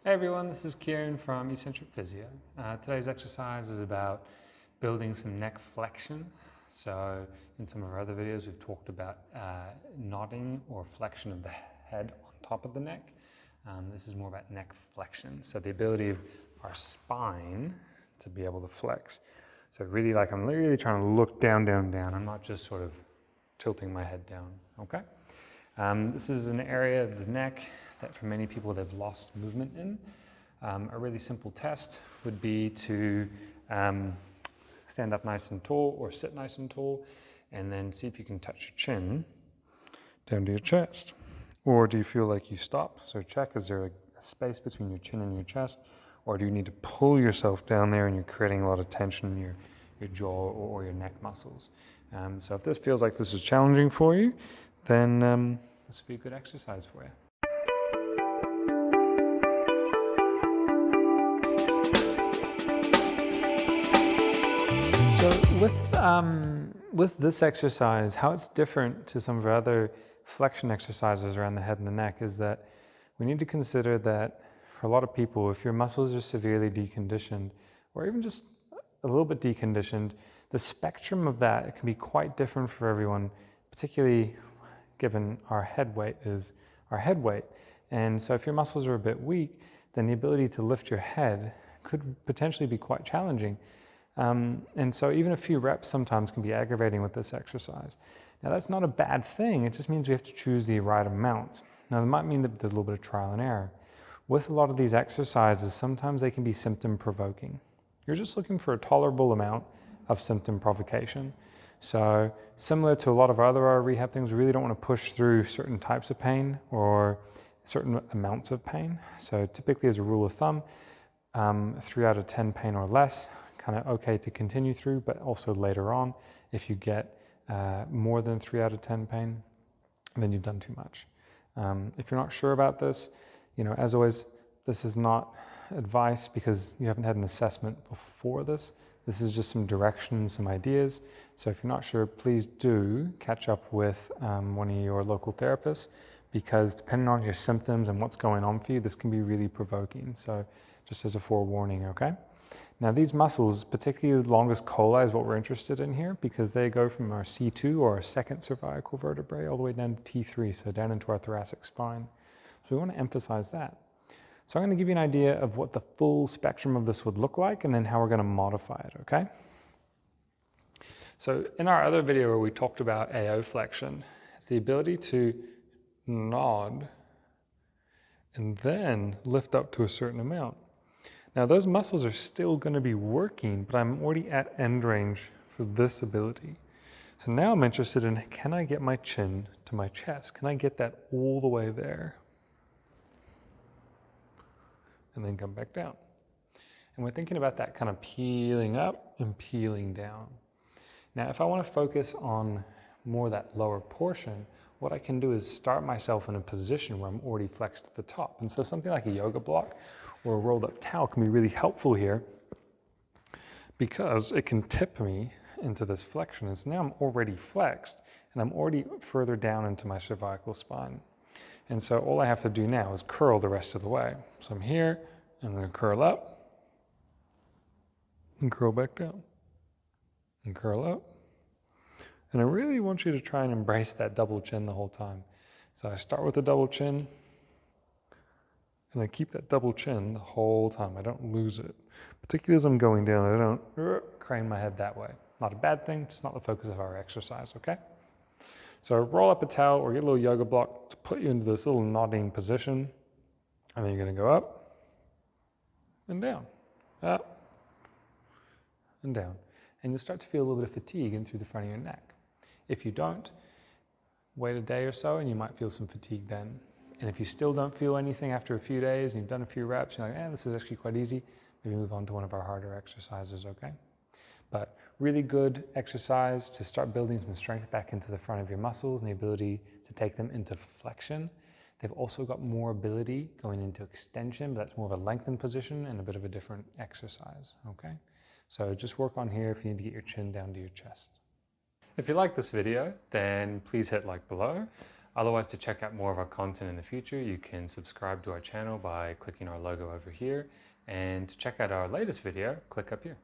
Hey everyone, this is Kieran from MSK Physio. Today's exercise is about building some neck flexion. So in some of our other videos we've talked about nodding or flexion of the head on top of the neck. This is more about neck flexion. So the ability of our spine to be able to flex. So really I'm really trying to look down, down, down. I'm not just sort of tilting my head down, okay? This is an area of the neck that for many people they've lost movement in. A really simple test would be to stand up nice and tall or sit nice and tall and then see if you can touch your chin down to your chest. Or do you feel like you stop? So check, is there a space between your chin and your chest? Or do you need to pull yourself down there and you're creating a lot of tension in your jaw or your neck muscles? So if this feels like this is challenging for you, then this would be a good exercise for you. So with this exercise, how it's different to some of our other flexion exercises around the head and the neck is that we need to consider that for a lot of people, if your muscles are severely deconditioned or even just a little bit deconditioned, the spectrum of that, it can be quite different for everyone, particularly given our head weight is our head weight. And so if your muscles are a bit weak, then the ability to lift your head could potentially be quite challenging. And so even a few reps sometimes can be aggravating with this exercise. Now that's not a bad thing, it just means we have to choose the right amount. Now it might mean that there's a little bit of trial and error. With a lot of these exercises, sometimes they can be symptom provoking. You're just looking for a tolerable amount of symptom provocation. So similar to a lot of other rehab things, we really don't want to push through certain types of pain or certain amounts of pain. So typically as a rule of thumb, 3 out of 10 pain or less, kind of okay to continue through, but also later on, if you get more than 3 out of 10 pain, then you've done too much. If you're not sure about this, as always, this is not advice because you haven't had an assessment before this. This is just some direction, some ideas. So if you're not sure, please do catch up with one of your local therapists because depending on your symptoms and what's going on for you, this can be really provoking. So just as a forewarning, okay? Now these muscles, particularly the longus colli is what we're interested in here because they go from our C2 or our second cervical vertebrae all the way down to T3, so down into our thoracic spine. So we want to emphasize that. So I'm going to give you an idea of what the full spectrum of this would look like and then how we're going to modify it, okay? So in our other video where we talked about AO flexion, it's the ability to nod and then lift up to a certain amount. Now those muscles are still going to be working, but I'm already at end range for this ability. So now I'm interested in, can I get my chin to my chest? Can I get that all the way there? And then come back down. And we're thinking about that kind of peeling up and peeling down. Now if I want to focus on more that lower portion, what I can do is start myself in a position where I'm already flexed at the top. And so something like a yoga block or a rolled up towel can be really helpful here because it can tip me into this flexion. And so now I'm already flexed and I'm already further down into my cervical spine. And so all I have to do now is curl the rest of the way. So I'm here, and I'm going to curl up and curl back down and curl up. And I really want you to try and embrace that double chin the whole time. So I start with a double chin, and I keep that double chin the whole time. I don't lose it. Particularly as I'm going down, I don't crane my head that way. Not a bad thing, just not the focus of our exercise, okay? So roll up a towel or get a little yoga block to put you into this little nodding position. And then you're going to go up and down, up and down. And you'll start to feel a little bit of fatigue in through the front of your neck. If you don't, wait a day or so and you might feel some fatigue then. And if you still don't feel anything after a few days and you've done a few reps, you're like, this is actually quite easy, maybe move on to one of our harder exercises, okay? But really good exercise to start building some strength back into the front of your muscles and the ability to take them into flexion. They've also got more ability going into extension, but that's more of a lengthened position and a bit of a different exercise, okay? So just work on here if you need to get your chin down to your chest. If you like this video, then please hit like below. Otherwise, to check out more of our content in the future, you can subscribe to our channel by clicking our logo over here. And to check out our latest video, click up here.